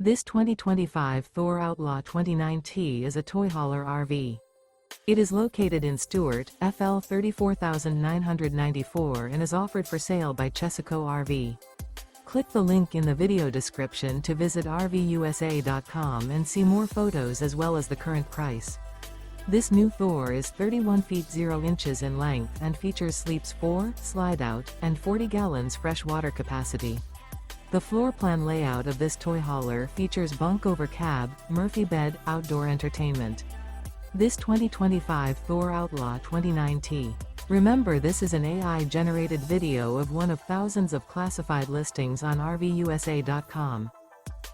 This 2025 Thor Outlaw 29T is a toy hauler RV. It is located in Stuart, FL 34994 and is offered for sale by Chesaco RV. Click the link in the video description to visit RVUSA.com and see more photos as well as the current price. This new Thor is 31 feet 0 inches in length and features sleeps 4, Slideout, and 40 gallons fresh water capacity. The floor plan layout of this toy hauler features bunk over cab, Murphy bed, outdoor entertainment. This 2025 Thor Outlaw 29T. Remember, this is an AI-generated video of one of thousands of classified listings on RVUSA.com.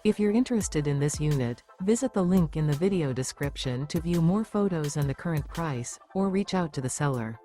If you're interested in this unit, visit the link in the video description to view more photos and the current price, or reach out to the seller.